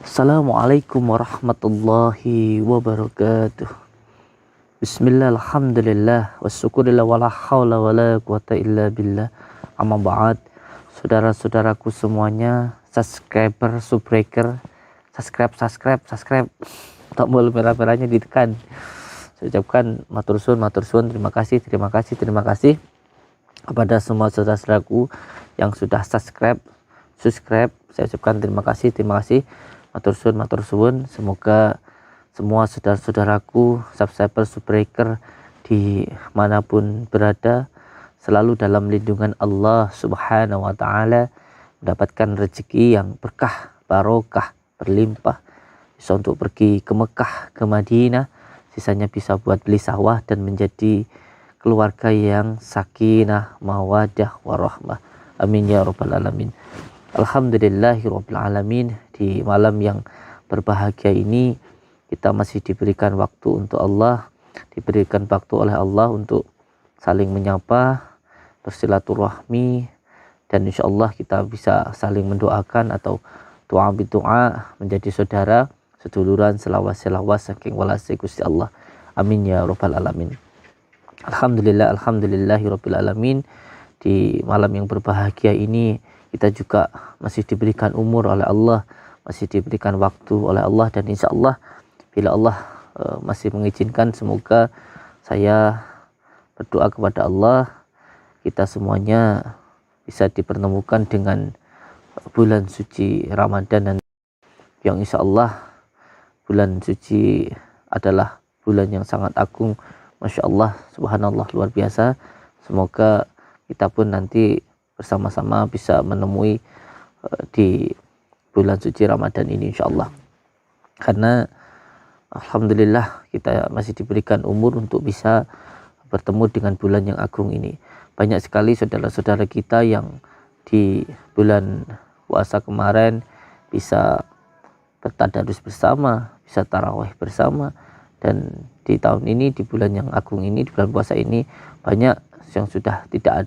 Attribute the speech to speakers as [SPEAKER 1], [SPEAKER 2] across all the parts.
[SPEAKER 1] Assalamualaikum warahmatullahi wabarakatuh. Bismillah, alhamdulillah, wassyukurillah, wala hawla wala quwata illa billah. Amma ba'd. Saudara-saudaraku semuanya, subscriber, subbreaker, subscribe. Tombol merah-merahnya ditekan. Saya ucapkan matur suwun, terima kasih kepada semua saudara-saudaraku yang sudah subscribe. Saya ucapkan terima kasih. Matur suwun. Semoga semua saudara-saudaraku, subscriber, subbreaker dimanapun berada selalu dalam lindungan Allah Subhanahu wa Ta'ala, mendapatkan rezeki yang berkah, barokah, berlimpah, bisa untuk pergi ke Mekah, ke Madinah, sisanya bisa buat beli sawah dan menjadi keluarga yang sakinah, mawadah, warahmah. Amin ya rabbal alamin. Alhamdulillahirabbil alamin. Di malam yang berbahagia ini kita masih diberikan waktu untuk Allah, diberikan waktu oleh Allah untuk saling menyapa, bersilaturahmi, dan insyaallah kita bisa saling mendoakan atau doa bidoa, menjadi saudara, seduluran, selawas saking walase Gusti Allah. Amin ya rabbal alamin. Alhamdulillahirabbil alamin. Di malam yang berbahagia ini kita juga masih diberikan umur oleh Allah, masih diberikan waktu oleh Allah, dan insya Allah bila Allah masih mengizinkan, semoga saya berdoa kepada Allah kita semuanya bisa dipertemukan dengan bulan suci Ramadan, dan yang insya Allah bulan suci adalah bulan yang sangat agung, Masya Allah, subhanallah, luar biasa. Semoga kita pun nanti bersama-sama bisa menemui di bulan suci Ramadan ini insya Allah. Karena alhamdulillah kita masih diberikan umur untuk bisa bertemu dengan bulan yang agung ini. Banyak sekali saudara-saudara kita yang di bulan puasa kemarin bisa bertadarus bersama, bisa tarawih bersama, dan di tahun ini, di bulan yang agung ini, di bulan puasa ini, banyak yang sudah tidak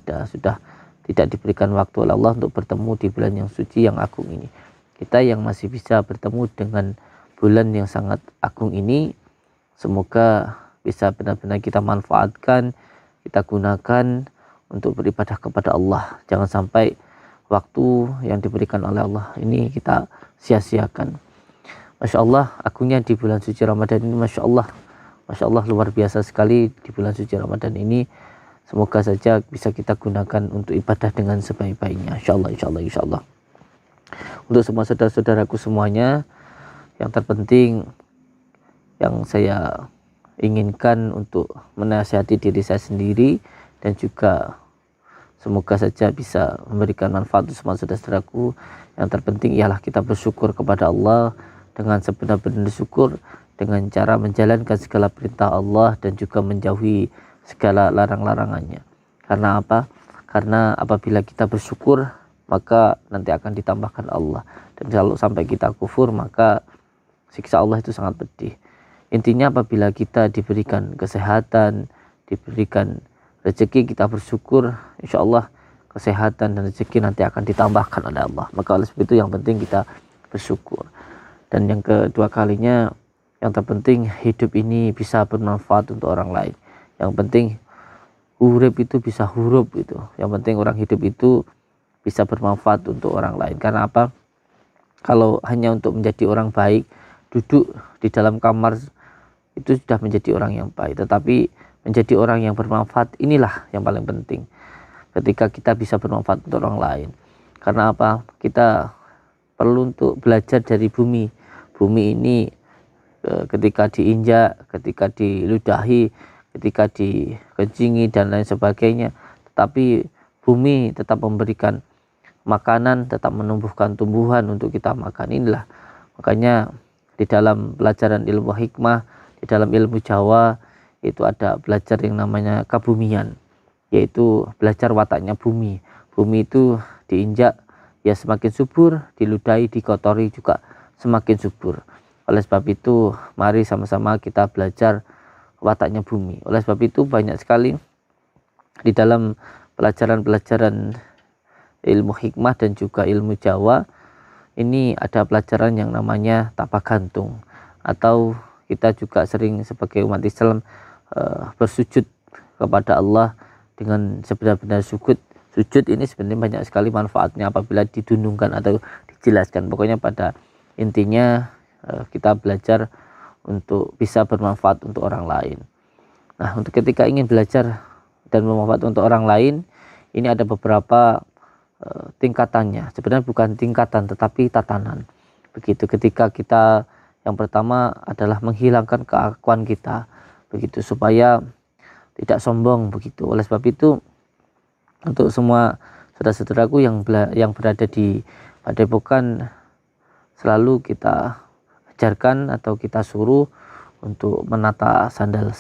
[SPEAKER 1] diberikan waktu oleh Allah untuk bertemu di bulan yang suci yang agung ini. Kita yang masih bisa bertemu dengan bulan yang sangat agung ini, semoga bisa benar-benar kita manfaatkan, kita gunakan untuk beribadah kepada Allah. Jangan sampai waktu yang diberikan oleh Allah ini kita sia-siakan. Masya Allah, agungnya di bulan suci Ramadan ini, Masya Allah, luar biasa sekali di bulan suci Ramadan ini. Semoga saja bisa kita gunakan untuk ibadah dengan sebaik-baiknya. Insya Allah. Untuk semua saudara-saudaraku semuanya, yang terpenting yang saya inginkan untuk menasihati diri saya sendiri, dan juga semoga saja bisa memberikan manfaat untuk semua saudara-saudaraku. Yang terpenting ialah kita bersyukur kepada Allah dengan sebenar-benar syukur, dengan cara menjalankan segala perintah Allah dan juga menjauhi segala larang-larangannya. Karena apa? Karena apabila kita bersyukur, maka nanti akan ditambahkan Allah. Dan kalau sampai kita kufur, maka siksa Allah itu sangat pedih. Intinya apabila kita diberikan kesehatan, diberikan rezeki, kita bersyukur, insya Allah kesehatan dan rezeki nanti akan ditambahkan oleh Allah. Maka oleh sebab itu yang penting kita bersyukur. Dan yang kedua kalinya, yang terpenting hidup ini bisa bermanfaat untuk orang lain. Yang penting urip itu bisa hurup itu. Yang penting orang hidup itu bisa bermanfaat untuk orang lain. Karena apa? Kalau hanya untuk menjadi orang baik, duduk di dalam kamar itu sudah menjadi orang yang baik. Tetapi menjadi orang yang bermanfaat, inilah yang paling penting. Ketika kita bisa bermanfaat untuk orang lain. Karena apa? Kita perlu untuk belajar dari bumi. Bumi ini ketika diinjak, ketika diludahi, ketika dikencingi dan lain sebagainya, tetapi bumi tetap memberikan makanan, tetap menumbuhkan tumbuhan untuk kita makan. Inilah makanya di dalam pelajaran ilmu hikmah, di dalam ilmu Jawa itu ada belajar yang namanya kabumian, yaitu belajar wataknya bumi. Bumi itu diinjak ya semakin subur, diludahi, dikotori juga semakin subur. Oleh sebab itu mari sama-sama kita belajar wataknya bumi. Oleh sebab itu banyak sekali di dalam pelajaran-pelajaran ilmu hikmah dan juga ilmu Jawa ini ada pelajaran yang namanya tapagantung, atau kita juga sering sebagai umat Islam bersujud kepada Allah dengan sebenar-benar sujud. Sujud ini sebenarnya banyak sekali manfaatnya apabila didunungkan atau dijelaskan. Pokoknya pada intinya kita belajar untuk bisa bermanfaat untuk orang lain. Nah, untuk ketika ingin belajar dan bermanfaat untuk orang lain, ini ada beberapa tingkatannya. Sebenarnya bukan tingkatan tetapi tatanan. Begitu, ketika kita yang pertama adalah menghilangkan keakuan kita, begitu, supaya tidak sombong, begitu. Oleh sebab itu, untuk semua saudara-saudaraku yang berada di Padepokan, selalu kita ajarkan atau kita suruh untuk menata sandal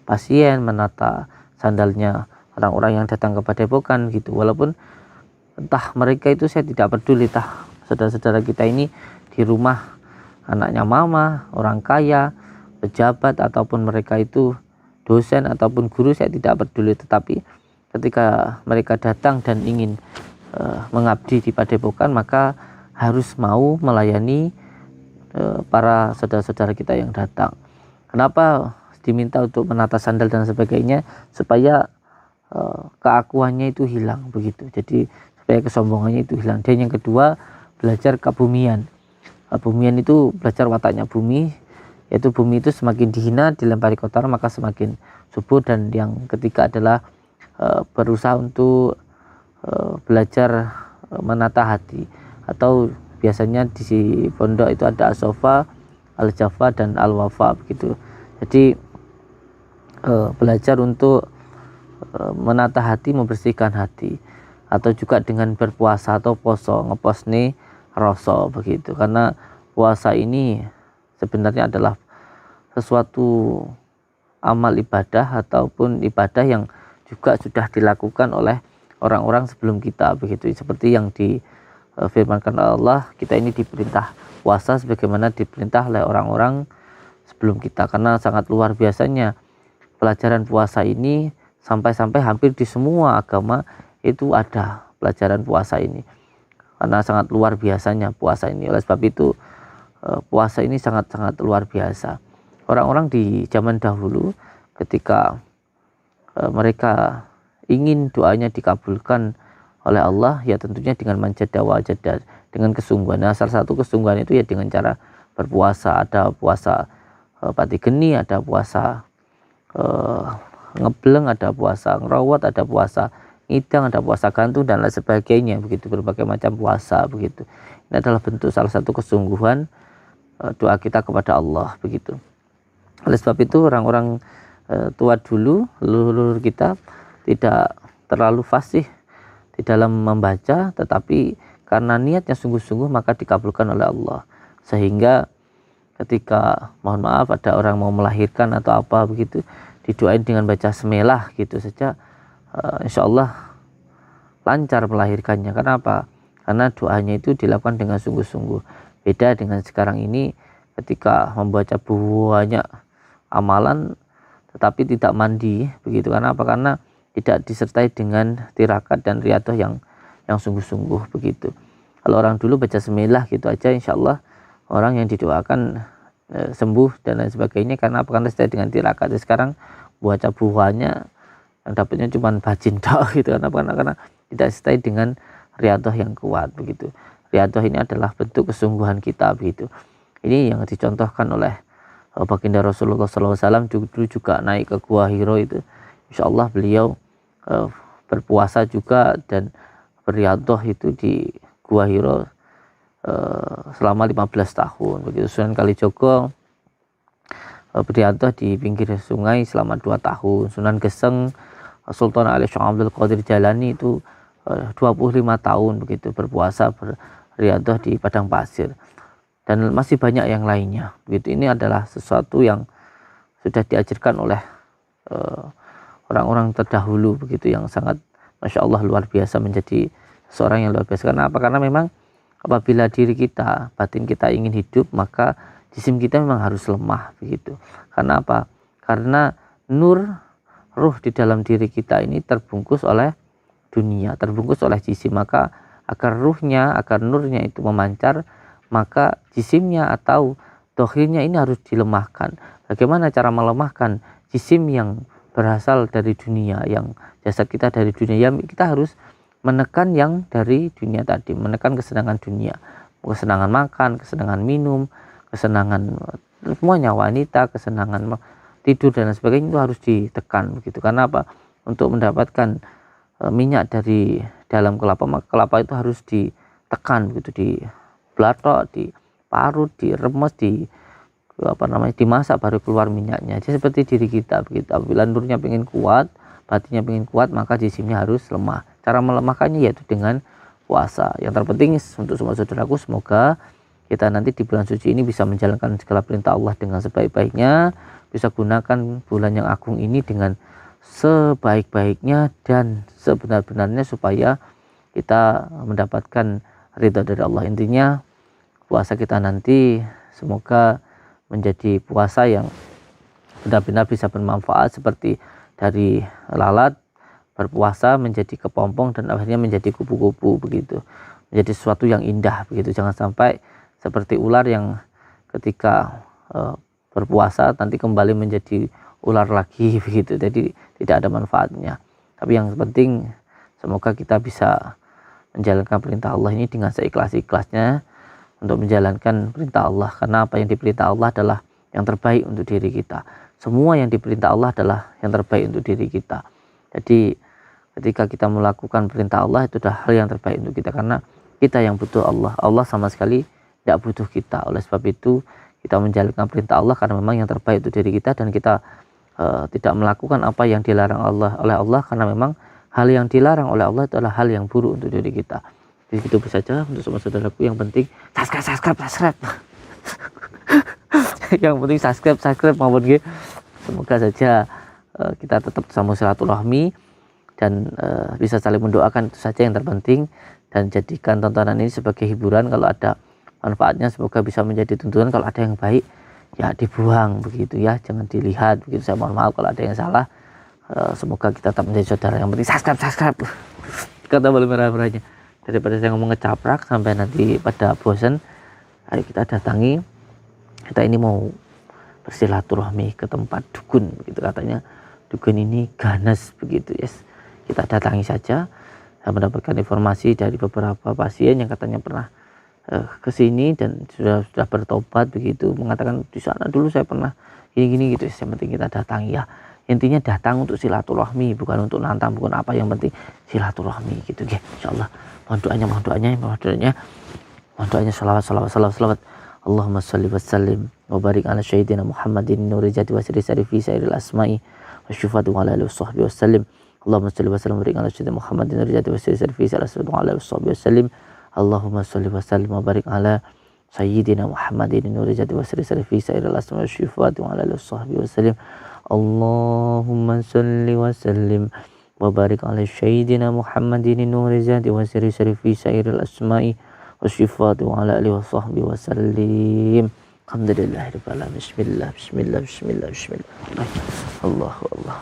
[SPEAKER 1] pasien, menata sandalnya orang-orang yang datang ke Padepokan, gitu. Walaupun entah mereka itu, saya tidak peduli, entah saudara-saudara kita ini di rumah anaknya mama, orang kaya, pejabat, ataupun mereka itu dosen ataupun guru, saya tidak peduli. Tetapi ketika mereka datang dan ingin mengabdi di Padepokan, maka harus mau melayani para saudara-saudara kita yang datang. Kenapa diminta untuk menata sandal dan sebagainya? Supaya keakuannya itu hilang, begitu. Jadi supaya kesombongannya itu hilang. Dan yang kedua, belajar kebumian. Kebumian itu belajar wataknya bumi, yaitu bumi itu semakin dihina, dilempari kotoran, maka semakin subur. Dan yang ketiga adalah berusaha untuk belajar menata hati, atau biasanya di pondok itu ada as-sofa, al-jafa, dan al-wafa, begitu. Jadi belajar untuk menata hati, membersihkan hati, atau juga dengan berpuasa atau poso, ngeposne rasa, begitu. Karena puasa ini sebenarnya adalah sesuatu amal ibadah ataupun ibadah yang juga sudah dilakukan oleh orang-orang sebelum kita, begitu. Seperti yang difirmankan Allah, kita ini diperintah puasa sebagaimana diperintah oleh orang-orang sebelum kita. Karena sangat luar biasanya pelajaran puasa ini, sampai-sampai hampir di semua agama itu ada pelajaran puasa ini. Karena sangat luar biasanya puasa ini. Oleh sebab itu puasa ini sangat-sangat luar biasa. Orang-orang di zaman dahulu ketika mereka ingin doanya dikabulkan oleh Allah, ya tentunya dengan manjada wajada, dengan kesungguhan. Nah, salah satu kesungguhan itu ya dengan cara berpuasa. Ada puasa pati geni, ada puasa ngebleng, ada puasa ngerawat, ada puasa ngidang, ada puasa gantung, dan lain sebagainya, begitu. Berbagai macam puasa, begitu. Ini adalah bentuk salah satu kesungguhan doa kita kepada Allah, begitu. Oleh sebab itu orang-orang tua dulu, leluhur kita, tidak terlalu fasih di dalam membaca, tetapi karena niatnya sungguh-sungguh maka dikabulkan oleh Allah. Sehingga ketika, mohon maaf, ada orang mau melahirkan atau apa, begitu, didoain dengan baca semelah gitu saja, insya Allah lancar melahirkannya. Kenapa? Karena doanya itu dilakukan dengan sungguh-sungguh. Beda dengan sekarang ini, ketika membaca banyak amalan tetapi tidak mandi, begitu. Karena apa? Karena tidak disertai dengan tirakat dan riyadhah yang sungguh-sungguh, begitu. Kalau orang dulu baca semilah gitu aja, insya Allah orang yang didoakan sembuh dan lain sebagainya. Karena apa? Karena sesuai dengan tirakat. Sekarang baca buahnya yang dapatnya cuma bajin tok, gitu. Karena tidak sesuai dengan riyadhah yang kuat, begitu. Riyadhah ini adalah bentuk kesungguhan kita, begitu. Ini yang dicontohkan oleh baginda Rasulullah SAW. Dulu juga naik ke Gua Hiro itu, insya Allah beliau berpuasa juga dan berriyadhah itu di Gua Hiro selama 15 tahun, begitu. Sunan Kalijogo berriyadhah di pinggir sungai selama 2 tahun. Sunan Geseng Sultan Ali Syekh Abdul Qadir Jalani itu 25 tahun, begitu, berpuasa berriyadhah di padang pasir. Dan masih banyak yang lainnya, begitu. Ini adalah sesuatu yang sudah diajarkan oleh orang-orang terdahulu, begitu, yang sangat, masya Allah, luar biasa, menjadi seorang yang luar biasa. Karena apa? Karena memang apabila diri kita, batin kita ingin hidup, maka jisim kita memang harus lemah, begitu. Karena apa? Karena nur ruh di dalam diri kita ini terbungkus oleh dunia, terbungkus oleh jisim, maka agar nurnya itu memancar, maka jisimnya atau dohirnya ini harus dilemahkan. Bagaimana cara melemahkan jisim yang berasal dari dunia, yang jasad kita dari dunia? Ya, kita harus menekan yang dari dunia tadi, menekan kesenangan dunia, kesenangan makan, kesenangan minum, kesenangan semuanya, wanita, kesenangan tidur dan sebagainya, itu harus ditekan begitu. Karena apa? Untuk mendapatkan minyak dari dalam kelapa, maka kelapa itu harus ditekan begitu, dibelatok, diparut, diremes, dimasak baru keluar minyaknya. Jadi seperti diri kita begitu. Apabila nurnya pengen kuat, batinnya pengen kuat, maka jisimnya harus lemah. Cara melemahkannya yaitu dengan puasa. Yang terpenting untuk semua saudaraku, semoga kita nanti di bulan suci ini bisa menjalankan segala perintah Allah dengan sebaik-baiknya, bisa gunakan bulan yang agung ini dengan sebaik-baiknya dan sebenar-benarnya supaya kita mendapatkan ridha dari Allah. Intinya puasa kita nanti semoga menjadi puasa yang benar-benar bisa bermanfaat, seperti dari lalat berpuasa menjadi kepompong dan akhirnya menjadi kupu-kupu begitu, menjadi sesuatu yang indah begitu. Jangan sampai seperti ular yang ketika berpuasa nanti kembali menjadi ular lagi begitu, jadi tidak ada manfaatnya. Tapi yang penting semoga kita bisa menjalankan perintah Allah ini dengan seikhlas-ikhlasnya untuk menjalankan perintah Allah, karena apa yang diperintah Allah adalah yang terbaik untuk diri kita. Semua yang diperintah Allah adalah yang terbaik untuk diri kita. Jadi ketika kita melakukan perintah Allah, itu adalah hal yang terbaik untuk kita, karena kita yang butuh Allah. Allah sama sekali tidak butuh kita. Oleh sebab itu kita menjalankan perintah Allah karena memang yang terbaik untuk diri kita, dan kita tidak melakukan apa yang dilarang oleh Allah karena memang hal yang dilarang oleh Allah itu adalah hal yang buruk untuk diri kita. Jadi itu saja untuk semua saudaraku. Yang penting subscribe. Yang penting subscribe maupun gitu. Semoga saja kita tetap sama silaturahmi dan bisa saling mendoakan, itu saja yang terpenting. Dan jadikan tontonan ini sebagai hiburan. Kalau ada manfaatnya semoga bisa menjadi tuntunan. Kalau ada yang baik ya dibuang begitu ya, jangan dilihat begitu. Saya mohon maaf kalau ada yang salah. Semoga kita tetap menjadi saudara. Yang penting subscribe kata balik merah-merahnya, daripada saya ngomong ngecaprak sampai nanti pada bosan. Ayo kita datangi, kita ini mau bersilaturahmi ke tempat dukun begitu, katanya dukun ini ganas begitu, yes. Kita datangi saja. Saya mendapatkan informasi dari beberapa pasien yang katanya pernah ke sini dan sudah bertobat begitu, mengatakan di sana dulu saya pernah gini gitu. Yang penting kita datangi ya. Intinya datang untuk silaturahmi, bukan untuk nantang, bukan apa, yang penting silaturahmi gitu ya. Insyaallah. Mohon doanya salawat. Allahumma shalli wa sallim wa barik ala sayyidina Muhammadin nuri jati wa sirri sarifi sairil asma'i wa syufatu wa ala alihi wa sahbihi wa sallim. Allahumma shalli wa sallim wa barik ala sayyidina Muhammadin nuri jati wa sirri sarifi sairil asma'i wa ala alihi wa sahbihi wa sallim. Allahumma shalli wa sallim wa barik ala sayyidina Muhammadin nuri jati wa sirri sarifi sairil asma'i wa syufatu wa ala alihi wa sahbihi wa sallim. Allahumma shalli wa sallim wa barik ala sayyidina Muhammadin nuri jati wa sirri sarifi sairil asma'i wasyifatu ala alihi wa sahbihi wa sallim. Alhamdulillahirabbil alamin. Bismillah. Allahu Allah.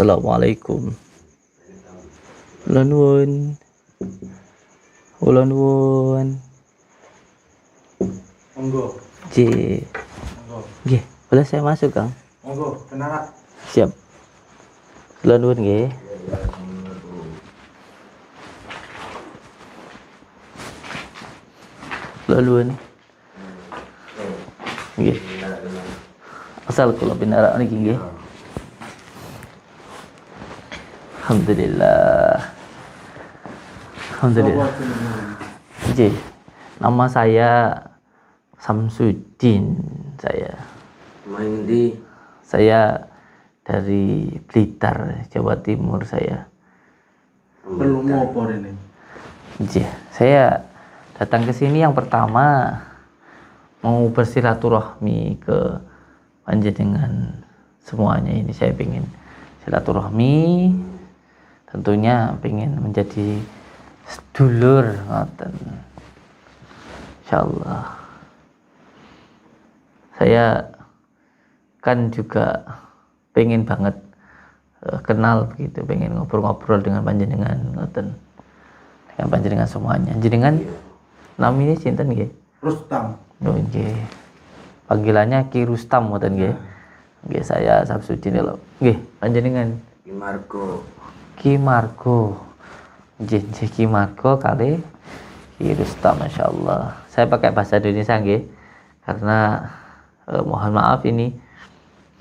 [SPEAKER 1] Assalamualaikum. Kula nuwun.
[SPEAKER 2] Monggo.
[SPEAKER 1] Monggo. Nggih, boleh saya masuk, Kang?
[SPEAKER 2] Monggo, kenara.
[SPEAKER 1] Siap. Kula nuwun nggih. Kula nuwun. Nggih. Asal kula pinara niki nggih. Alhamdulillah. Jadi, nama saya Samsudin. Saya
[SPEAKER 2] Main di
[SPEAKER 1] saya dari Blitar, Jawa Timur saya.
[SPEAKER 2] Perlu ngopo ini?
[SPEAKER 1] Iya, saya datang ke sini yang pertama mau bersilaturahmi ke panjenengan semuanya ini. Saya ingin silaturahmi, tentunya ingin menjadi sedulur, ngoten. Insyaallah. Saya kan juga pengen banget kenal begitu, pengen ngobrol-ngobrol dengan panjenengan, ngoten. Dengan panjenengan semuanya. Jenengan namanya sinten nggih?
[SPEAKER 2] Rustam.
[SPEAKER 1] Oh nggih. Panggilannya Ki Rustam ngoten nggih. Nggih, saya Samsudin lho. Nggih, panjenengan
[SPEAKER 2] Ki Margo.
[SPEAKER 1] Ki Margo. Nggih, Ki Margo kali Ki Rustam, masyaallah. Saya pakai bahasa Indonesia nggih. Karena mohon maaf ini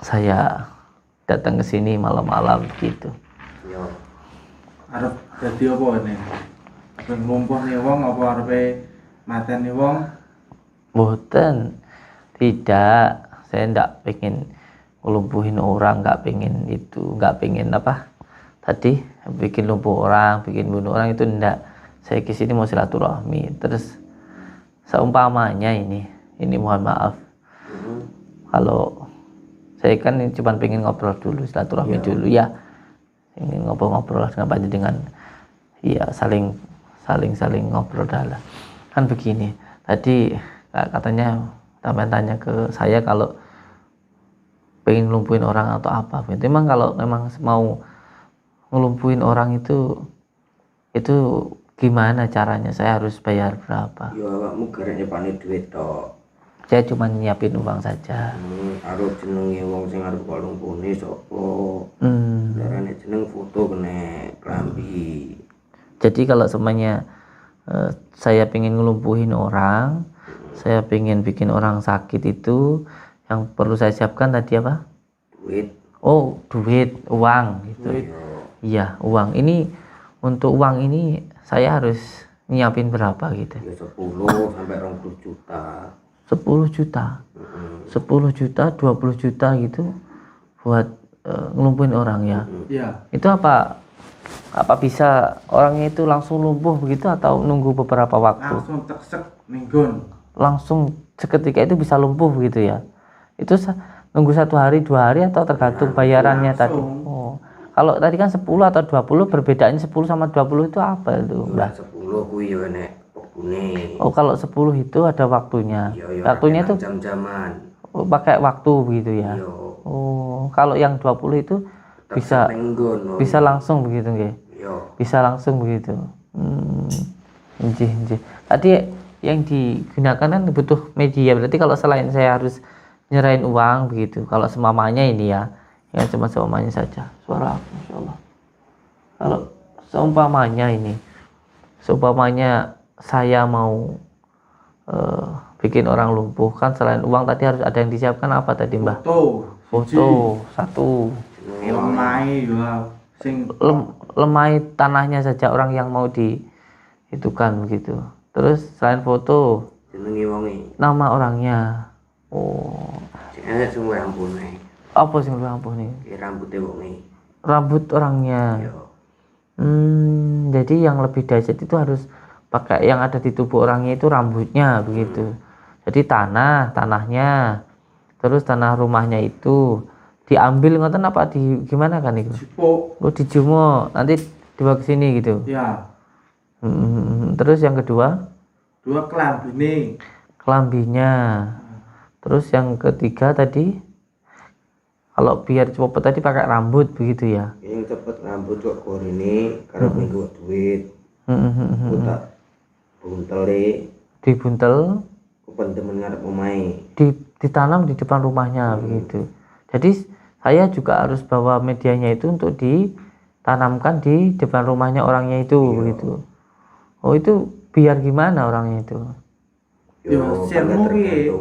[SPEAKER 1] saya datang ke sini malam-malam gitu.
[SPEAKER 2] Yo. Arep dadi apa ini? Ben nglumpukne wong apa arepe mateni wong?
[SPEAKER 1] Boten, tidak. Saya ndak pengen ngelumpuhin orang, nggak pengen itu, nggak pengen apa tadi bikin lumpuh orang, bikin bunuh orang, itu ndak. Saya ke sini mau silaturahmi. Terus seumpamanya ini mohon maaf, kalau saya kan cuma pengen ngobrol dulu, silaturahmi dulu ya, ingin ngobrol-ngobrol dengan panjenengan, ya saling ngobrol dalam. Kan begini, tadi katanya sampai tanya ke saya kalau pengen ngelumpuhin orang atau apa. Itu memang kalau memang mau ngelumpuhin orang itu gimana caranya? Saya harus bayar berapa?
[SPEAKER 3] Ya awakmu garek nyepane duit tok.
[SPEAKER 1] Saya cuma nyiapin uang saja.
[SPEAKER 3] Arep jenenge wong sing arep kok lumpune sapa? Darane jeneng foto kene klambi.
[SPEAKER 1] Jadi kalau semuanya saya pengen ngelumpuhin orang, saya pengen bikin orang sakit, itu yang perlu saya siapkan tadi apa?
[SPEAKER 3] Duit.
[SPEAKER 1] Oh, duit, uang gitu. Iya, uang. Ini untuk uang ini saya harus nyiapin berapa gitu?
[SPEAKER 3] Ya 10 sampai 20 juta.
[SPEAKER 1] 10 juta. 10 juta, 20 juta gitu buat ngelumpuhin orang ya.
[SPEAKER 2] Iya.
[SPEAKER 1] Itu apa bisa orangnya itu langsung lumpuh begitu atau nunggu beberapa waktu?
[SPEAKER 2] Langsung teksek minggon.
[SPEAKER 1] Langsung seketika itu bisa lumpuh begitu ya? Itu nunggu 1 hari 2 hari atau tergantung bayarannya tadi? Oh, kalau tadi kan 10 atau 20, perbedaannya 10 sama 20 itu apa itu?
[SPEAKER 3] Ya 10 kuwi yo nek wektune.
[SPEAKER 1] Oh, kalau 10 itu ada waktunya. Waktunya itu
[SPEAKER 3] jam-jaman.
[SPEAKER 1] pakai waktu begitu ya?
[SPEAKER 3] Iya.
[SPEAKER 1] Oh, kalau yang 20 itu bisa langsung begitu nggih?
[SPEAKER 3] Iya.
[SPEAKER 1] Bisa langsung begitu. Nggih. Tadi yang digunakan kan butuh media. Berarti kalau selain saya harus nyerahin uang begitu, kalau semamanya ini ya cuma semamanya saja. Suara aku, insyaallah. Kalau seumpamanya saya mau bikin orang lumpuh, kan selain uang tadi harus ada yang disiapkan apa tadi, Mbah? Foto satu.
[SPEAKER 2] Lemai ya sing
[SPEAKER 1] Lemai tanahnya saja orang yang mau dihitukan begitu. Terus selain foto,
[SPEAKER 3] jenenge wonge.
[SPEAKER 1] nama orangnya. Oh,
[SPEAKER 3] Jenenge sing ampune.
[SPEAKER 1] apa sing lu ampun nih?
[SPEAKER 3] Ki rambute wonge.
[SPEAKER 1] Rambut orangnya.
[SPEAKER 3] Iya.
[SPEAKER 1] Jadi yang lebih dahsyat itu harus pakai yang ada di tubuh orangnya itu rambutnya begitu. Jadi tanahnya, terus tanah rumahnya itu diambil ngoten apa gimana kan itu?
[SPEAKER 2] sipuk.
[SPEAKER 1] Lu dijumo nanti dibawa ke sini gitu.
[SPEAKER 2] Ya.
[SPEAKER 1] Terus yang kedua,
[SPEAKER 2] 2 klambine.
[SPEAKER 1] kelambinya. Terus yang ketiga tadi, kalau biar cepet tadi pakai rambut begitu ya.
[SPEAKER 3] Yang cepet rambut kok gorine karep minggu duit. Utak buntele
[SPEAKER 1] Dibuntel,
[SPEAKER 3] kepentemen ngarep omahe.
[SPEAKER 1] ditanam di depan rumahnya begitu. Jadi saya juga harus bawa medianya itu untuk ditanamkan di depan rumahnya orangnya itu begitu. Oh, itu biar gimana orangnya itu?
[SPEAKER 2] Ya sirmu ki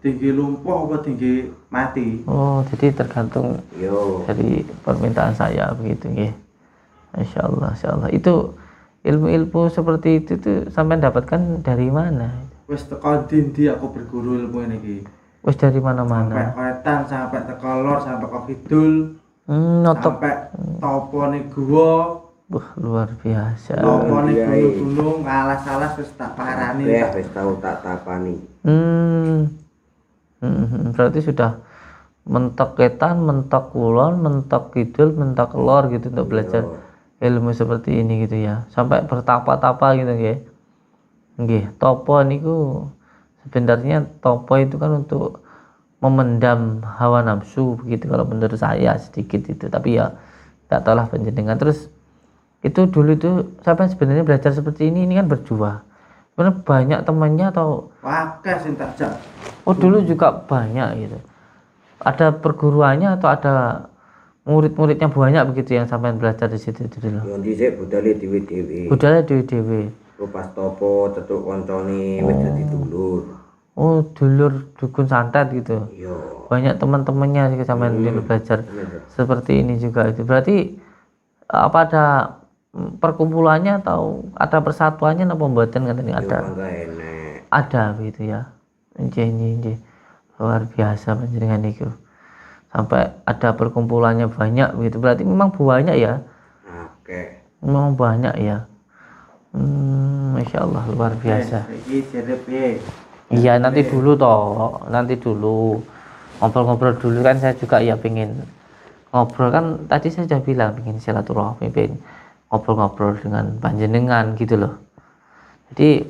[SPEAKER 2] tinggi lumpuh apa tinggi mati.
[SPEAKER 1] Oh, jadi tergantung dari permintaan saya begitu nggih. Insyaallah. Itu ilmu-ilmu seperti itu tuh sampai dapatkan dari mana?
[SPEAKER 2] Wis teko ndi aku berguru ilmu ini ki.
[SPEAKER 1] Wis dari
[SPEAKER 2] Sampai
[SPEAKER 1] mana-mana.
[SPEAKER 2] wetan, sampai teko lor, sampai ke kidul.
[SPEAKER 1] Notok.
[SPEAKER 2] Sampai topone gua,
[SPEAKER 1] Wah, luar biasa.
[SPEAKER 2] topone
[SPEAKER 3] Iya,
[SPEAKER 2] gunung-gunung, alas-alas wis tak parani.
[SPEAKER 3] wis tau tak tapani.
[SPEAKER 1] Berarti sudah mentok wetan, mentok kulon, mentok kidul, mentok lor gitu untuk belajar ilmu seperti ini gitu ya. Sampai bertapa-tapa gitu nggih. Nggih, topo niku sebenarnya topo itu kan untuk memendam hawa nafsu begitu kalau menurut saya sedikit itu. Tapi ya tak tahulah panjenengan. Terus itu dulu itu sampai sebenarnya belajar seperti ini kan berjuang. Sebenarnya banyak temannya atau
[SPEAKER 2] Akeh sing tak jak.
[SPEAKER 1] oh dulu juga banyak gitu. Ada perguruannya atau ada murid-muridnya banyak begitu yang sampai belajar di situ itu dulu.
[SPEAKER 3] Yo dhisik budale dhewe-dhewe.
[SPEAKER 1] Budaya dewe-dewe.
[SPEAKER 3] Pas topo cecuk koncone wis dadi dulur.
[SPEAKER 1] Oh dulur dukun santet gitu.
[SPEAKER 3] Yo.
[SPEAKER 1] Banyak teman-temannya sih sampai dulu belajar seperti ini juga itu. Berarti apa ada perkumpulannya atau ada persatuannya apa pembuatan kan ini ada?
[SPEAKER 3] Mangga enek.
[SPEAKER 1] Ada gitu ya. Injih. Luar biasa panjenengan itu. Sampai ada perkumpulannya banyak begitu. Berarti memang banyak ya.
[SPEAKER 3] Oke.
[SPEAKER 1] Memang banyak ya. Masya Allah luar biasa.
[SPEAKER 2] Iki jere piye?
[SPEAKER 1] Iya nanti dulu toh. Nanti dulu. Ngobrol-ngobrol dulu kan saya juga ya pengen ngobrol kan tadi saya sudah bilang pengen silaturahmi, pengen ngobrol-ngobrol dengan panjenengan gitu loh. Jadi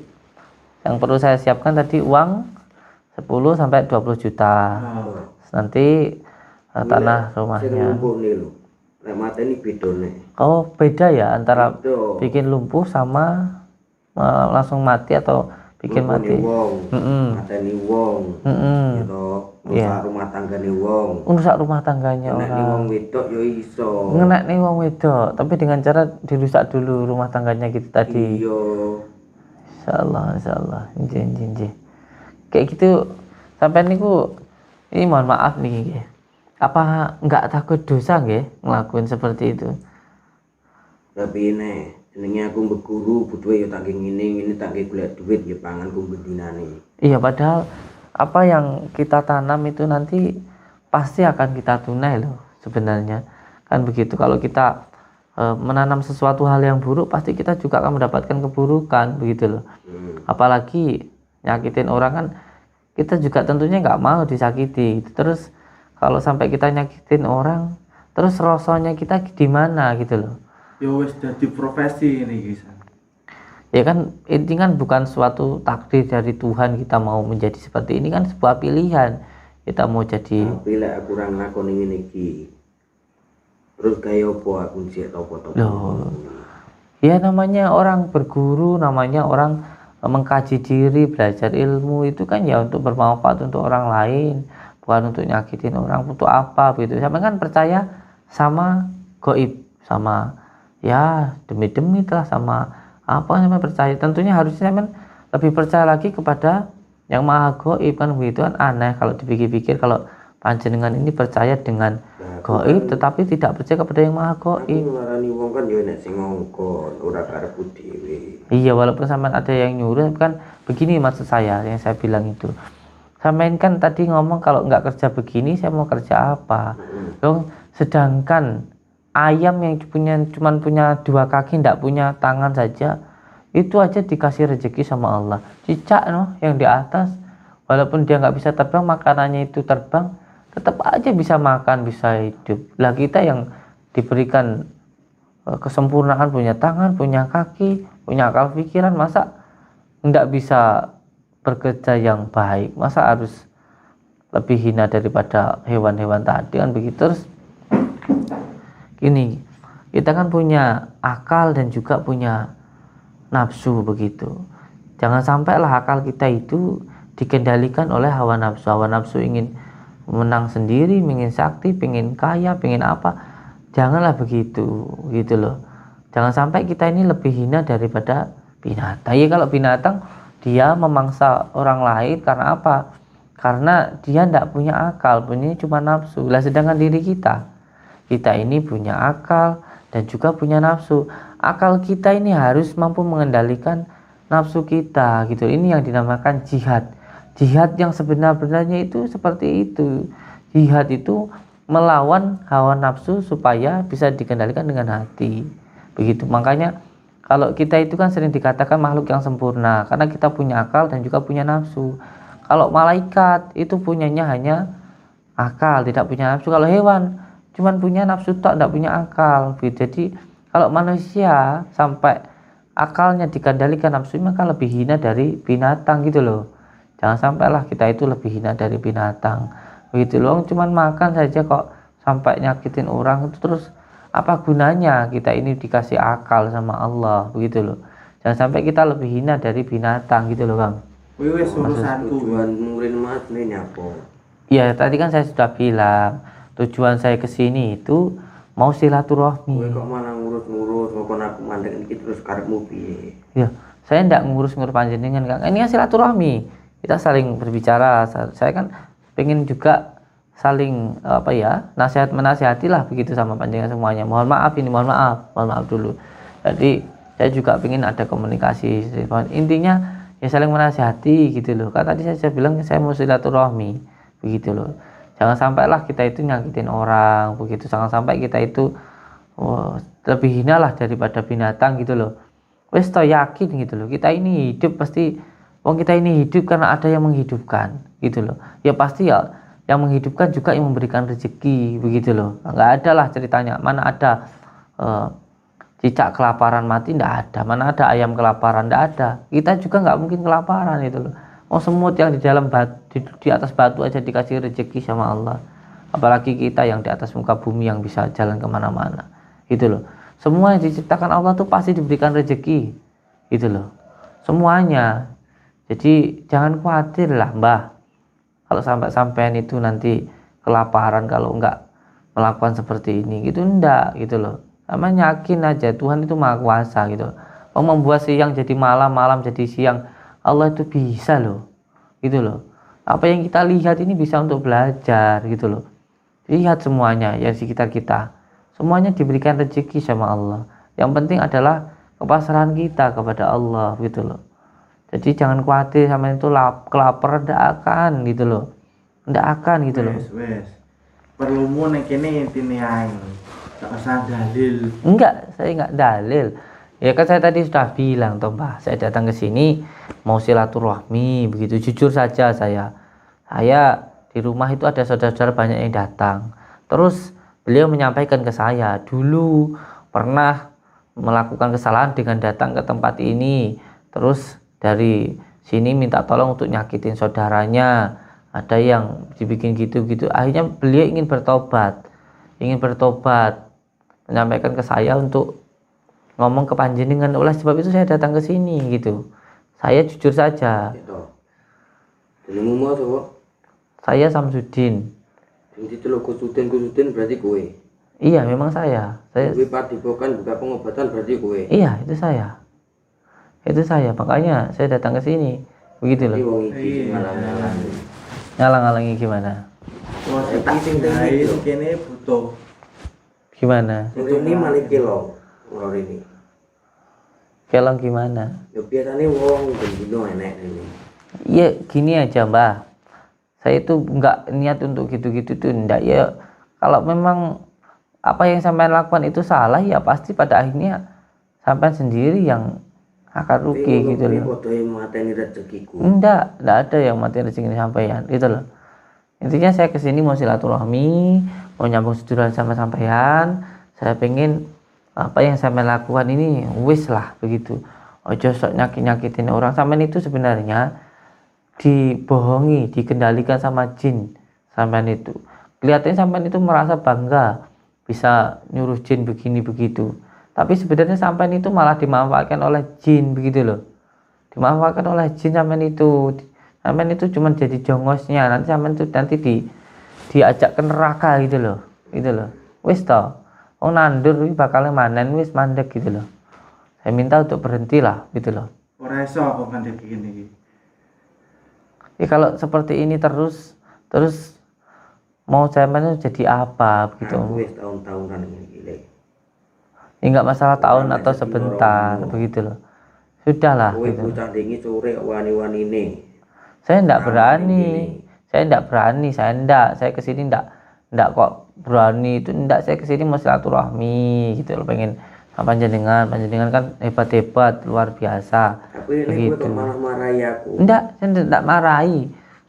[SPEAKER 1] yang perlu saya siapkan tadi uang 10 sampai 20 juta. Nanti tanah
[SPEAKER 3] Sing
[SPEAKER 1] rumahnya.
[SPEAKER 3] lumpuh nih lho. Nek mateni bedone.
[SPEAKER 1] Oh beda ya antara
[SPEAKER 3] Beda.
[SPEAKER 1] bikin lumpuh sama langsung mati atau bikin mati.
[SPEAKER 3] Wong. Mateni wong. Ya toh. Rusak rumah tanggane wong.
[SPEAKER 1] Rusak rumah tangganya
[SPEAKER 3] Nek ni
[SPEAKER 1] orang.
[SPEAKER 3] wong wedok yo iso.
[SPEAKER 1] Ngenek nih wong wedok, tapi dengan cara dirusak dulu rumah tangganya gitu tadi.
[SPEAKER 3] Iya.
[SPEAKER 1] Insyaallah. Injih. Kayak gitu sampai niku ini mohon maaf nih nggih. Apa enggak takut dosa nggih ngelakuin seperti itu?
[SPEAKER 3] Tapi ini jenenge aku berguru butuh ya tak ngene tak golek duit ya panganku bendinane.
[SPEAKER 1] Iya padahal apa yang kita tanam itu nanti pasti akan kita tunai loh sebenarnya. Kan begitu kalau kita menanam sesuatu hal yang buruk pasti kita juga akan mendapatkan keburukan begitu loh. Apalagi nyakitin orang kan kita juga tentunya nggak mau disakiti. Terus kalau sampai kita nyakitin orang terus rasanya kita di mana gitu loh.
[SPEAKER 2] Ya wis dadi profesi ini guys.
[SPEAKER 1] Ya kan ini kan bukan suatu takdir dari Tuhan kita mau menjadi seperti ini kan sebuah pilihan kita mau jadi.
[SPEAKER 3] Tapi lek aku kurang lakoni ngene iki. Terus kaya apa aku sik topo-topo.
[SPEAKER 1] Loh. Ya namanya orang berguru, namanya orang mengkaji diri, belajar ilmu itu kan ya untuk bermanfaat untuk orang lain, bukan untuk nyakitin orang, untuk apa gitu. Sampai kan percaya sama gaib, sama ya demi-demi lah sama apa namanya percaya. Tentunya harusnya kan lebih percaya lagi kepada yang maha gaib kan begitu kan aneh kalau dipikir-pikir kalau panjenengan ini percaya dengan gaib tetapi tidak percaya kepada yang maha gaib.
[SPEAKER 3] Ngarani wong kan yo nek sing ngongkon ora karepku dhewe.
[SPEAKER 1] Iya walaupun sampean ada yang nyuruh kan begini maksud saya yang saya bilang itu. Sampean kan tadi ngomong kalau nggak kerja begini saya mau kerja apa? Dong sedangkan ayam yang cuman punya 2 kaki nggak punya tangan saja itu aja dikasih rezeki sama Allah. Cicak yang di atas walaupun dia nggak bisa terbang makanannya itu terbang tetap aja bisa makan bisa hidup. Lah kita yang diberikan kesempurnaan punya tangan punya kaki punya akal pikiran masa nggak bisa bekerja yang baik, masa harus lebih hina daripada hewan-hewan tadi kan begitu. Terus gini kita kan punya akal dan juga punya nafsu begitu, jangan sampailah akal kita itu dikendalikan oleh hawa nafsu ingin menang sendiri, ingin sakti, ingin kaya, ingin apa, janganlah begitu gitu loh. Jangan sampai kita ini lebih hina daripada binatang. Ya kalau binatang dia memangsa orang lain karena apa? Karena dia tidak punya akal, punya cuma nafsu. Lah sedangkan diri kita ini punya akal dan juga punya nafsu. Akal kita ini harus mampu mengendalikan nafsu kita gitu. Ini yang dinamakan jihad. Jihad yang sebenar-benarnya itu seperti itu. Jihad itu melawan hawa nafsu supaya bisa dikendalikan dengan hati. Begitu. Makanya kalau kita itu kan sering dikatakan makhluk yang sempurna karena kita punya akal dan juga punya nafsu. Kalau malaikat itu punyanya hanya akal, tidak punya nafsu. Kalau hewan cuman punya nafsu tak, tidak punya akal. Jadi kalau manusia sampai akalnya dikendalikan nafsu, maka lebih hina dari binatang gitu loh. Jangan sampailah kita itu lebih hina dari binatang. Begitu loh, cuman makan saja kok sampai nyakitin orang itu, terus apa gunanya kita ini dikasih akal sama Allah, begitu loh. Jangan sampai kita lebih hina dari binatang gitu loh, Bang.
[SPEAKER 2] Wis urusanku.
[SPEAKER 3] Tujuan murid mas ini nyapo.
[SPEAKER 1] Iya, tadi kan saya sudah bilang tujuan saya ke sini itu mau silaturahmi.
[SPEAKER 3] Kowe kok malah ngurus-ngurus ngokon aku mandek iki terus karepmu piye?
[SPEAKER 1] Ya, saya tidak ngurus-ngurus panjenengan, Kang. Ini kan silaturahmi. Kita saling berbicara. Saya kan pengen juga saling nasihat menasihatilah begitu sama panjenengan semuanya. Mohon maaf dulu. Jadi saya juga pengen ada komunikasi. Intinya ya saling menasihati gitu loh. Kan tadi saya bilang saya mau silaturahmi begitu loh. Jangan sampailah kita itu nyakitin orang begitu. Jangan sampai kita itu lebih hina lah daripada binatang gitu loh. Wes toh yakin gitu loh. Kita ini hidup pasti kita ini hidup karena ada yang menghidupkan gitu loh. Ya pasti ya yang menghidupkan juga yang memberikan rezeki begitu loh. Nggak ada lah ceritanya. Mana ada cicak kelaparan mati, nggak ada. Mana ada ayam kelaparan, nggak ada. Kita juga nggak mungkin kelaparan itu loh. Semut yang di dalam batu, di atas batu aja dikasih rezeki sama Allah. Apalagi kita yang di atas muka bumi yang bisa jalan kemana-mana gitu loh. Semua yang diciptakan Allah tuh pasti diberikan rezeki gitu loh. Semuanya. Jadi jangan khawatir lah Mbah. Kalau sampai-sampean itu nanti kelaparan kalau enggak melakukan seperti ini gitu, enggak gitu loh. Sama yakin aja Tuhan itu maha kuasa gitu. Membuat siang jadi malam, malam jadi siang, Allah itu bisa loh gitu loh. Apa yang kita lihat ini bisa untuk belajar gitu loh. Lihat semuanya yang di sekitar kita, semuanya diberikan rezeki sama Allah. Yang penting adalah kepasrahan kita kepada Allah gitu loh. Jadi jangan khawatir sama itu kelaparan, ndak akan gitu loh. Ndak akan gitu loh.
[SPEAKER 2] Wes. Perlumu nek kene intine ae. Enggak usah dalil.
[SPEAKER 1] Enggak, saya enggak dalil. Ya kan saya tadi sudah bilang toh Mbah, saya datang ke sini mau silaturahmi begitu. Jujur saja saya di rumah itu ada saudara-saudara banyak yang datang. Terus beliau menyampaikan ke saya dulu pernah melakukan kesalahan dengan datang ke tempat ini. Terus dari sini minta tolong untuk nyakitin saudaranya, ada yang dibikin gitu-gitu. Akhirnya beliau ingin bertobat, menyampaikan ke saya untuk ngomong ke panjenengan. Oleh sebab itu saya datang ke sini gitu. Saya jujur saja.
[SPEAKER 3] Jenengmu mau to?
[SPEAKER 1] Saya Samsudin.
[SPEAKER 3] Sing diteluk Kusudin berarti kowe.
[SPEAKER 1] Iya, memang saya.
[SPEAKER 3] Kowe Padepokan buka pengobatan berarti kowe.
[SPEAKER 1] Iya, itu saya. Makanya saya datang ke sini. Begitu loh.
[SPEAKER 3] Wong iki ngalang-ngalangi.
[SPEAKER 1] Ngalang-ngalangi gimana?
[SPEAKER 2] Wah, iki sing kene butuh.
[SPEAKER 1] Gimana?
[SPEAKER 3] Ini malah kilo lor ini.
[SPEAKER 1] Kelong gimana?
[SPEAKER 3] Ya biasanya wong bendino enek ini.
[SPEAKER 1] Iya, gini aja Mbah. Saya itu enggak niat untuk gitu-gitu tuh, enggak ya. Kalau memang apa yang sampean lakukan itu salah, ya pasti pada akhirnya sampean sendiri yang akan rugi gitu loh. Enggak ada yang mati rezeki sampean gitu loh. Intinya saya kesini mau silaturahmi, mau nyambung sedulur sama sampean. Saya pengen apa yang sampean lakukan ini wis lah begitu. Ojo sok nyakitin orang. Sampean itu sebenarnya dibohongi, dikendalikan sama jin. Sampean itu kelihatannya sampean itu merasa bangga bisa nyuruh jin begini begitu. Tapi sebenarnya sampean itu malah dimanfaatkan oleh jin begitu loh. Dimanfaatkan oleh jin sampean itu. Sampean itu cuma jadi jongosnya. Nanti sampean itu diajak ke neraka gitu loh. Gitu loh. Wis toh. Nandur bakal manen wis mandek gitu loh. Saya minta untuk berhenti lah gitu loh.
[SPEAKER 2] Ora iso kok mandek gini iki.
[SPEAKER 1] Ya kalau seperti ini terus mau sampean jadi apa begitu.
[SPEAKER 3] Wis tahun-tahunan ini.
[SPEAKER 1] Ya enggak masalah tahun atau sebentar begitu loh. Sudahlah gitu.
[SPEAKER 3] Kowe candingi sore wani-wanine.
[SPEAKER 1] Saya enggak berani. Saya kesini enggak kok berani itu enggak, saya kesini mau silaturahmi gitu loh, pengen sama panjenengan kan hebat-hebat luar biasa
[SPEAKER 3] Tapi ini gue
[SPEAKER 1] begitu.
[SPEAKER 3] kok malah marahi aku.
[SPEAKER 1] Enggak, saya enggak marahi.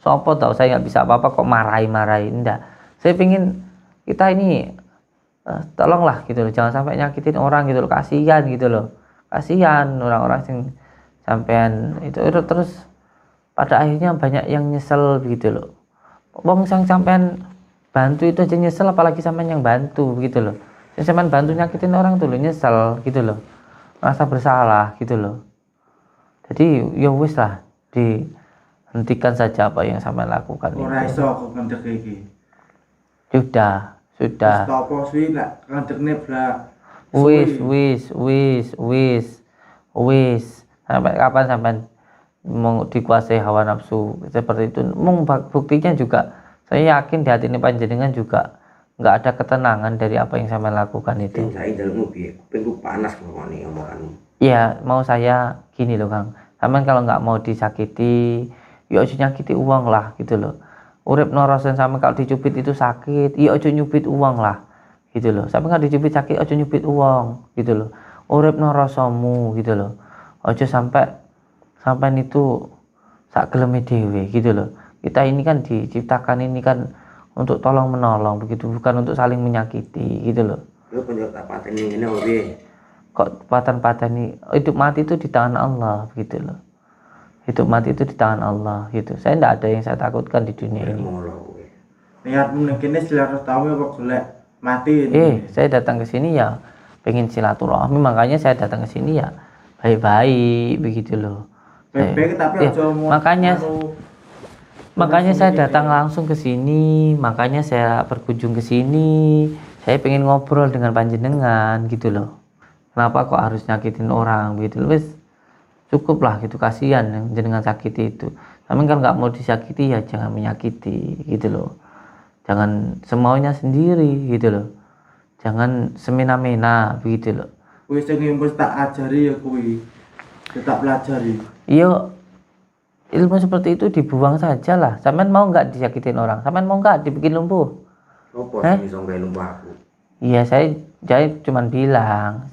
[SPEAKER 1] Sopo tau saya nggak bisa apa-apa kok marahi-marahi. Enggak. Saya pengen kita ini tolonglah gitu loh, jangan sampai nyakitin orang gitu loh, kasihan gitu loh. Kasihan orang-orang yang sampean itu terus pada akhirnya banyak yang nyesel begitu loh. Wong sang sampean bantu itu aja nyesel, apalagi sampean yang bantu begitu loh. Yang sampean bantu nyakitin orang tuh loh nyesel gitu loh. Merasa bersalah gitu loh. Jadi ya wis lah, dihentikan saja apa yang sampean lakukan
[SPEAKER 2] Ora
[SPEAKER 1] itu.
[SPEAKER 2] iso aku ngendek iki.
[SPEAKER 1] Sudah.
[SPEAKER 2] Apa sih lek ngendekne blak.
[SPEAKER 1] Wis. Sampai kapan sampean mau dikuasai hawa nafsu seperti itu? Buktinya juga saya yakin di hati ini panjenengan juga nggak ada ketenangan dari apa yang sampean lakukan itu.
[SPEAKER 3] Saya dalam mobil, kupingku panas ngomongin omonganmu.
[SPEAKER 1] Ya mau saya gini loh Kang, sampean kalau nggak mau disakiti, ya ojo nyakiti uang lah gitu loh. Urip norosen sampe kalau dicubit itu sakit, ya ojo nyubit uang lah gitu loh. Sampe kalau dicubit sakit, ojo nyubit uang gitu loh. Urip norosomu gitu loh. Ojo sampai itu sak geleme dhewe gitu loh. Kita ini kan diciptakan ini kan untuk tolong menolong begitu, bukan untuk saling menyakiti gitu loh.
[SPEAKER 3] Lu penjat apa ini oke.
[SPEAKER 1] Kok paten-pateni hidup mati itu di tangan Allah begitu loh. Hidup mati itu di tangan Allah gitu. Saya tidak ada yang saya takutkan di dunia ini.
[SPEAKER 2] Niatmu ning kene silaturahmi apa golek mati ini?
[SPEAKER 1] Saya datang ke sini ya pengen silaturahmi, makanya saya datang ke sini ya baik-baik begitu loh.
[SPEAKER 2] Baik-baik tapi aja mau
[SPEAKER 1] Makanya saya datang langsung ke sini, makanya saya berkunjung ke sini. Saya pengen ngobrol dengan panjenengan gitu loh. Kenapa kok harus nyakitin orang gitu loh? Wes cukup lah gitu, kasihan yang jenengan sakiti itu. Tapi kan nggak mau disakiti ya jangan menyakiti gitu loh. Jangan semaunya sendiri gitu loh. Jangan semena-mena begitu loh.
[SPEAKER 2] Kuwi sing wis tak ajari ya kuwi. Tak pelajari.
[SPEAKER 1] Iya, ilmu seperti itu dibuang saja lah. Sampean mau nggak disakitin orang? Sampean mau nggak dibikin lumpuh?
[SPEAKER 3] Apa sih iso gawe lumpuh aku?
[SPEAKER 1] Iya, saya cuma bilang,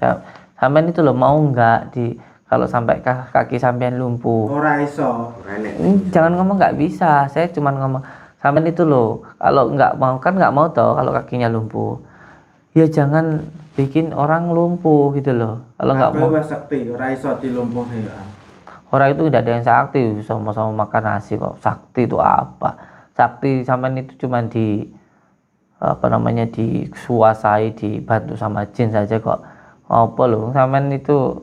[SPEAKER 1] sampean itu loh mau nggak kalau sampai kaki sampean lumpuh?
[SPEAKER 2] Ora iso.
[SPEAKER 1] Jangan ngomong nggak bisa. Saya cuma ngomong sampean itu loh, kalau nggak mau kan nggak mau toh kalau kakinya lumpuh. Ya jangan bikin orang lumpuh gitu loh. Kalau nggak mau.
[SPEAKER 2] Wes sakti, ora iso dilumpuhi ya.
[SPEAKER 1] Orang itu tidak ada yang sakti, sama-sama makan nasi kok. Sakti itu apa? Sakti sampean itu cuma disuasai, dibantu sama jin saja kok. Apa loh, sampean itu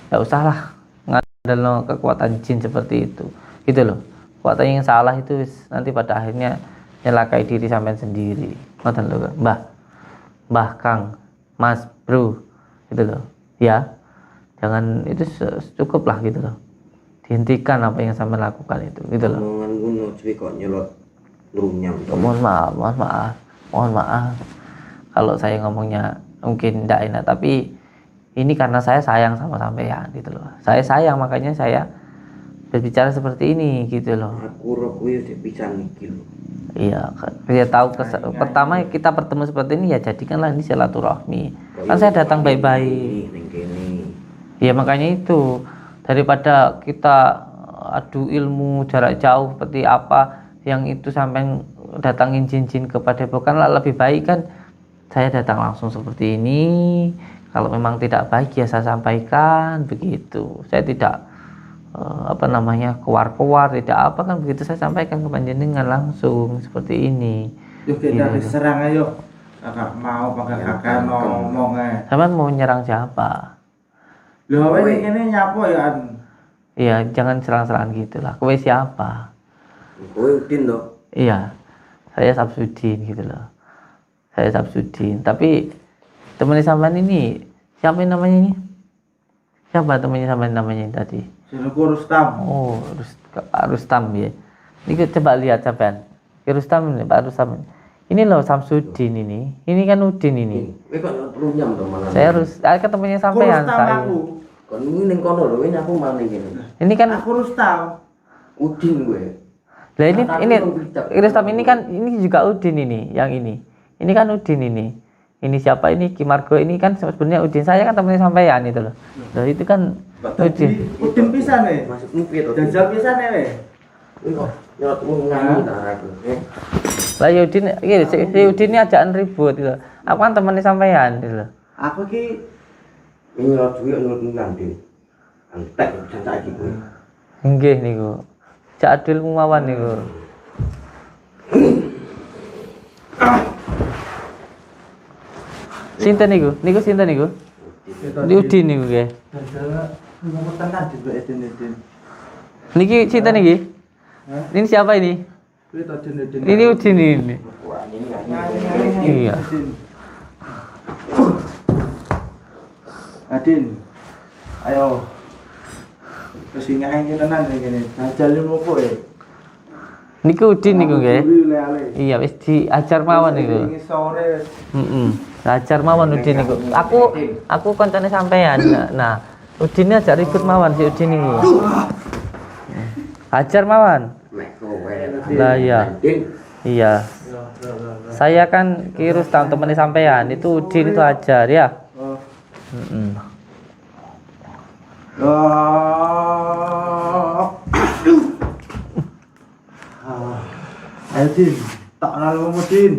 [SPEAKER 1] enggak usah lah ngandalno kekuatan jin seperti itu. Gitu loh. Kekuatan yang salah itu nanti pada akhirnya nyelakai diri sampean sendiri. Ngoten lho, Mbah Kang, Mas, Bro. Gitu loh. Ya. Jangan itu cukup lah gitu loh. Dihentikan apa yang sampean lakukan itu gitu loh.
[SPEAKER 3] Omongan ngono cuy kok nyelot lunyam.
[SPEAKER 1] Mohon maaf kalau saya ngomongnya mungkin tidak enak, tapi ini karena saya sayang sama sampean gitu loh. Saya sayang makanya saya berbicara seperti ini gitu loh.
[SPEAKER 3] Aku roh kuwi wis pisan iki lho.
[SPEAKER 1] Iya kan. Saya tahu pertama kita bertemu seperti ini ya jadikanlah ini silaturahmi. Kan saya datang baik-baik.
[SPEAKER 3] Ning kene.
[SPEAKER 1] Ya makanya itu daripada kita adu ilmu jarak jauh seperti apa yang itu sampai datangin jin-jin kepada bukanlah lebih baik kan saya datang langsung seperti ini. Kalau memang tidak baik ya saya sampaikan begitu. Saya tidak keluar tidak apa kan begitu, saya sampaikan ke panjenengan langsung seperti ini.
[SPEAKER 2] Yuk kita diserang ayo. Kakak mau pakai kakak ngomong
[SPEAKER 1] Sampean mau nyerang siapa?
[SPEAKER 2] Lho ini nyapo ya an.
[SPEAKER 1] Iya, jangan serang-serang gitu lah. Kowe siapa?
[SPEAKER 3] Kowe Udin toh?
[SPEAKER 1] Iya. Saya Samsudin gitu loh. Saya Samsudin. Tapi temannya sampean ini siapa namanya ini? Siapa temannya sampean namanya tadi?
[SPEAKER 2] Jenengku Rustam.
[SPEAKER 1] Oh, Rustam ya. Ini coba lihat sampean. Rustam ini, Pak Rustam. Ini loh Samsudin ini. Ini kan Udin ini.
[SPEAKER 3] Kowe kok lunyam to malah.
[SPEAKER 1] Saya ketemunya sampean saya.
[SPEAKER 3] Kon wingi ning kono lho, wingi aku malah ning kene.
[SPEAKER 1] Ini kan
[SPEAKER 2] Aku Rustam.
[SPEAKER 3] Udin gue.
[SPEAKER 1] lah ini Rustam ini kan ini juga Udin ini, yang ini. Ini kan Udin ini. Ini siapa ini? Ki Margo ini kan sebenarnya Udin. Saya kan temennya sampean itu loh. Loh itu kan Udin.
[SPEAKER 2] Udin pisan we.
[SPEAKER 3] Maksudmu piye to?
[SPEAKER 2] Jajal pisan we.
[SPEAKER 3] Nyot nganyi ta aku.
[SPEAKER 1] Lah ya Udin, iki si Udin ini ajakan ribut gitu. Aku kan temennya sampean gitu loh.
[SPEAKER 2] Aku ki
[SPEAKER 3] Nyot duwe nyot nang Din. Antek jan saiki kuwi.
[SPEAKER 1] Nggih niku. Cak adilmu mawon niku. Sinten niku? Niku sinten niku? Di Udin niku nggih.
[SPEAKER 2] jajal ngomong tenan juga Udin.
[SPEAKER 1] Niki sinten niki? Ini siapa ini?
[SPEAKER 2] Kuwi to Udin.
[SPEAKER 1] Ini Udin ini.
[SPEAKER 3] Wah, ini nganyi.
[SPEAKER 1] Iya.
[SPEAKER 2] Adin. Ayo. Terus nyanyi tenan ngene. Jajal mopo e.
[SPEAKER 1] Niku Udin niku nggih.
[SPEAKER 2] Le-ale.
[SPEAKER 1] Iya wis diajar mawon niku.
[SPEAKER 2] Ini sore.
[SPEAKER 1] Heeh. Ajar mawon Udin niku. Aku koncone sampean. Nah, Udin ajak ribut mawon si Udin niku. Ajar mawon.
[SPEAKER 3] Mek kowe.
[SPEAKER 1] Lah iya.
[SPEAKER 3] Din.
[SPEAKER 1] Iya. Saya kan Ki Rustam temennya sampean. Itu Udin itu ajar ya.
[SPEAKER 2] Oh.
[SPEAKER 1] Heeh.
[SPEAKER 2] Ayo Din, tak kenal kamu Din.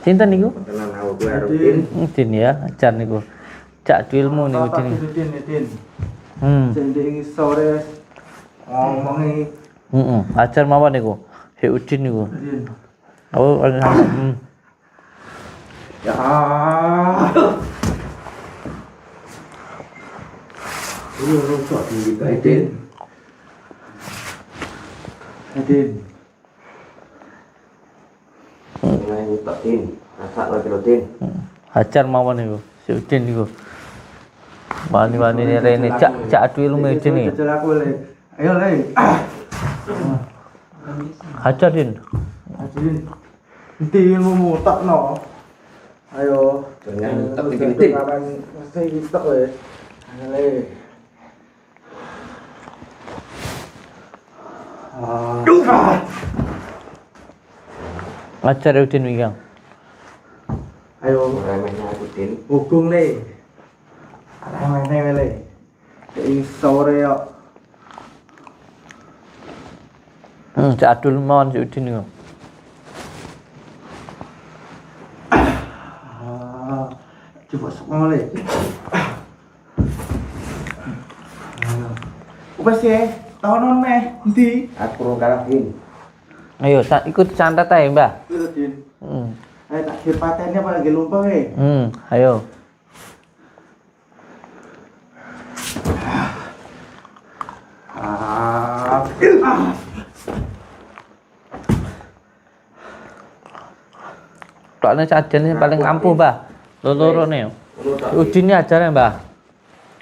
[SPEAKER 1] Sinten niku?
[SPEAKER 3] Tenan aku kuwi arep Din.
[SPEAKER 1] Udin ya, ajar niku. Cak ilmu niku Udin.
[SPEAKER 2] Din.
[SPEAKER 1] Hmm.
[SPEAKER 2] Jadi sore ngomongi
[SPEAKER 1] Heeh. Ajar mawon niku. Si Udin niku.
[SPEAKER 2] Din.
[SPEAKER 1] Aku paling sama.
[SPEAKER 2] Ya.
[SPEAKER 3] Ini rokok tinggi kae Din.
[SPEAKER 2] Din. Din.
[SPEAKER 3] Nganyi tok Din. Masak lagi lho Din.
[SPEAKER 1] Ajar mawon niku. Si Udin niku. Wani-wani rene cak adu ilmu Udin iki.
[SPEAKER 2] Jajal aku le. Ayo le.
[SPEAKER 1] Ajar Din.
[SPEAKER 2] Din. Nanti ilmu tak no. Ayo.
[SPEAKER 3] Jangan tok iki Din.
[SPEAKER 2] Mesti tok le. Ayo le.
[SPEAKER 1] Ajar Udin iki.
[SPEAKER 2] Ayo.
[SPEAKER 3] Remehnya aku Din.
[SPEAKER 2] Hukum le. Remeh le. Jadi sore yo.
[SPEAKER 1] Cak adul mawon si Udin niku.
[SPEAKER 2] Coba sok le. Upes ya, tahun meh, nanti.
[SPEAKER 3] Aku ro kalah Din.
[SPEAKER 1] Ayo ikut santet ae, Mbah.
[SPEAKER 2] Itu Din.
[SPEAKER 1] Hmm.
[SPEAKER 2] Ayo tak kira patennya apa lagi lupa we.
[SPEAKER 1] Ayo. Soalnya sajen sing paling ampuh, Mbah. Loro-lorone.
[SPEAKER 3] Ngono tok.
[SPEAKER 1] Udin ini ajar ya, Mbah.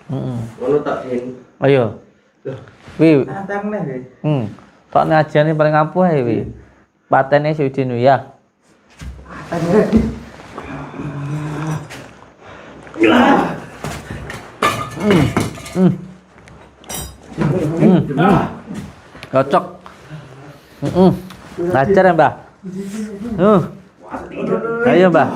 [SPEAKER 3] Ngono tok Din.
[SPEAKER 1] Ayo. Wi.
[SPEAKER 2] Tantang nih we.
[SPEAKER 1] Soalnya ajarnya paling ampuh ya, Wi. Patennya si Udin wi, ya. Cocok. Ajar ya, Mbah. Ayo, Mbah.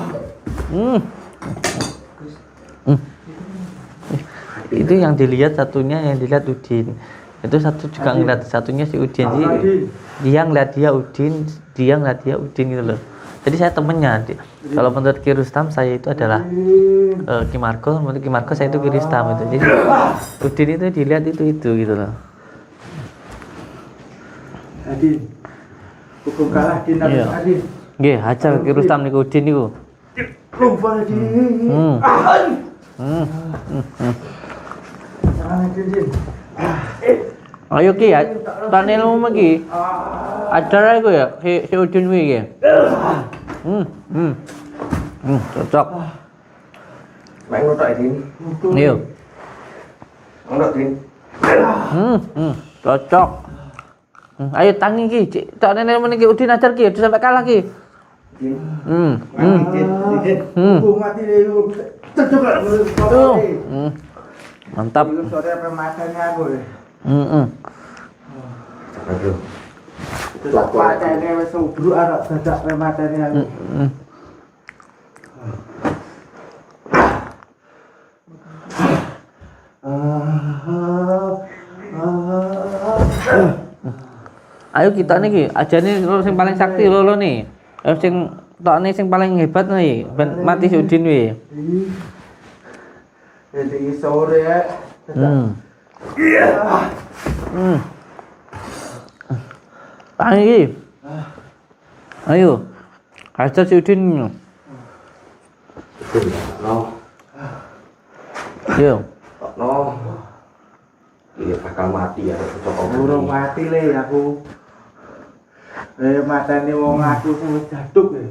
[SPEAKER 1] Itu yang dilihat satunya, yang dilihat Udin. Itu satu juga ngeliat, satunya si Udin. Jadi dia ngeliat dia Udin, dia ngeliat dia Udin gitu loh. Jadi saya temennya. Kalau menurut Ki Rustam saya itu adalah Ki Margo, menurut Ki Margo saya itu Ki Rustam itu. Jadi Udin itu dilihat itu gitu loh.
[SPEAKER 2] Adin. Hukum kalah Din
[SPEAKER 1] Iya.
[SPEAKER 2] Adin.
[SPEAKER 1] Nggih, hajar Ki Rustam niku Udin niku.
[SPEAKER 2] Lupa Adin. Jangan Adin.
[SPEAKER 1] Ayo Ki, tak ilmu iki. Ajar iku ya, si Udin kuwi iki. Cocok.
[SPEAKER 3] Mek ngono tok Din.
[SPEAKER 1] Iya.
[SPEAKER 3] Ngono Din.
[SPEAKER 1] Cocok. Ayo tangi Ki, tak ilmu iki Udin ajar Ki, udah sampai kalah Ki.
[SPEAKER 3] Din.
[SPEAKER 2] Dikit. Hukum mati lu. Cocok lah.
[SPEAKER 1] Mantap.
[SPEAKER 2] Sore apa makannya aku.
[SPEAKER 3] Aduh.
[SPEAKER 2] Terus matene wis ubruk arek dadak we matene aku.
[SPEAKER 1] Ayo kita niki ajane sing paling sakti lho nih. Ayo sing tokne sing paling hebat nih ben mati Udin wi.
[SPEAKER 2] Jadi sore ya.
[SPEAKER 1] Tangi iki. Ayo. Hajar si Udin.
[SPEAKER 3] No.
[SPEAKER 1] Yo.
[SPEAKER 3] No. Iya bakal mati ya cocok.
[SPEAKER 2] Burung mati le aku. Matane wong aku wis jaduk ya.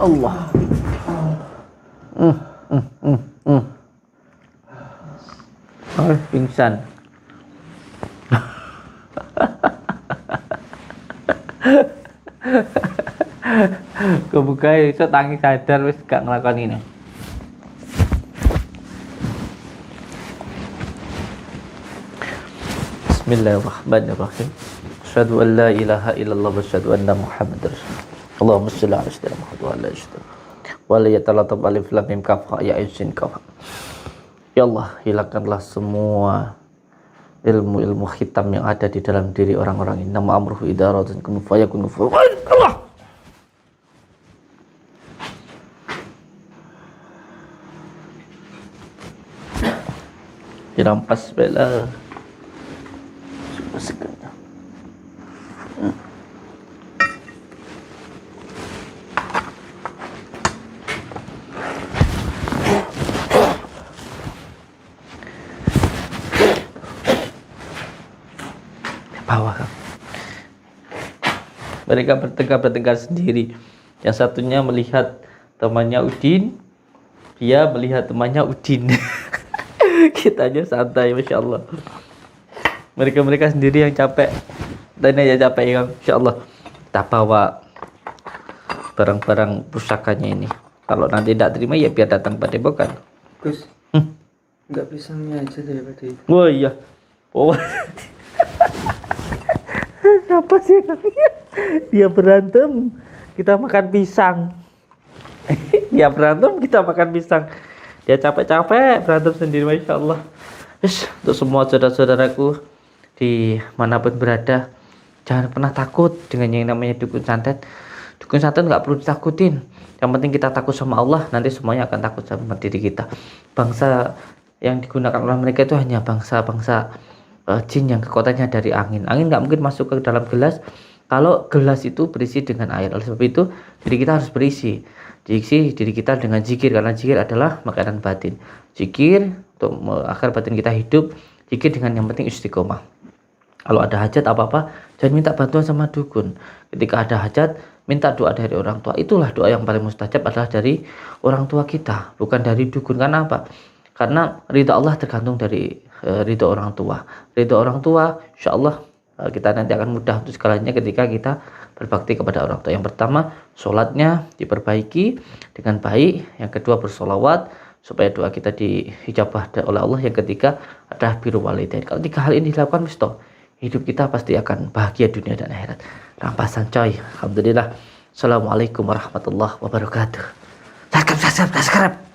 [SPEAKER 1] Allah. Pingsan. Kebuka iso tangi sadar wis gak nglakoni ini. Bismillahirrahmanirrahim. Asyhadu an la ilaha illallah wa asyhadu anna Muhammadar Rasulullah. Allahumma shalli ala sayyidina Muhammad wa ala sayyidina. Wa la yatalatab alif lam mim kaf ya ayin kaf. Ya Allah, hilangkanlah semua ilmu-ilmu hitam yang ada di dalam diri orang-orang ini. Nama amruhu idaratun kun fayakun Allah. Dirampas bela. Sekarang. Bawah. Mereka bertengkar sendiri. Yang satunya melihat temannya Udin, dia melihat temannya Udin. Kita aja santai, masya Allah. Mereka sendiri yang capek, dan aja capek ya, insya Allah. Kita bawa barang-barang pusakanya ini. Kalau nanti tidak terima ya biar datang pada Padepokan.
[SPEAKER 2] Gus. Enggak pisangnya aja daripada itu.
[SPEAKER 1] Oh iya. Oh. Siapa sih? Dia berantem, kita makan pisang. Dia berantem, kita makan pisang. Dia capek-capek berantem sendiri, masya Allah. Yes, untuk semua saudara-saudaraku di manapun berada, jangan pernah takut dengan yang namanya dukun santet. Dukun santet nggak perlu ditakutin. Yang penting kita takut sama Allah, nanti semuanya akan takut sama diri kita. Bangsa yang digunakan oleh mereka itu hanya bangsa-bangsa jin yang kekuatannya dari angin. Angin nggak mungkin masuk ke dalam gelas kalau gelas itu berisi dengan air. Oleh sebab itu diri kita harus berisi diri kita dengan zikir, karena zikir adalah makanan batin. Zikir untuk agar batin kita hidup. Zikir dengan yang penting istiqomah. Kalau ada hajat apa-apa, jangan minta bantuan sama dukun. Ketika ada hajat, minta doa dari orang tua. Itulah doa yang paling mustajab adalah dari orang tua kita, bukan dari dukun. Karena apa? Karena ridha Allah tergantung dari ridha orang tua. Ridha orang tua, insya Allah kita nanti akan mudah untuk segalanya ketika kita berbakti kepada orang tua. Yang pertama, sholatnya diperbaiki dengan baik. Yang kedua, bersolawat supaya doa kita diijabah oleh Allah. Yang ketiga adalah biru walidain. Kalau tiga hal ini dilakukan, hidup kita pasti akan bahagia dunia dan akhirat. Rampasan coy. Alhamdulillah. Assalamualaikum warahmatullahi wabarakatuh. Subscribe.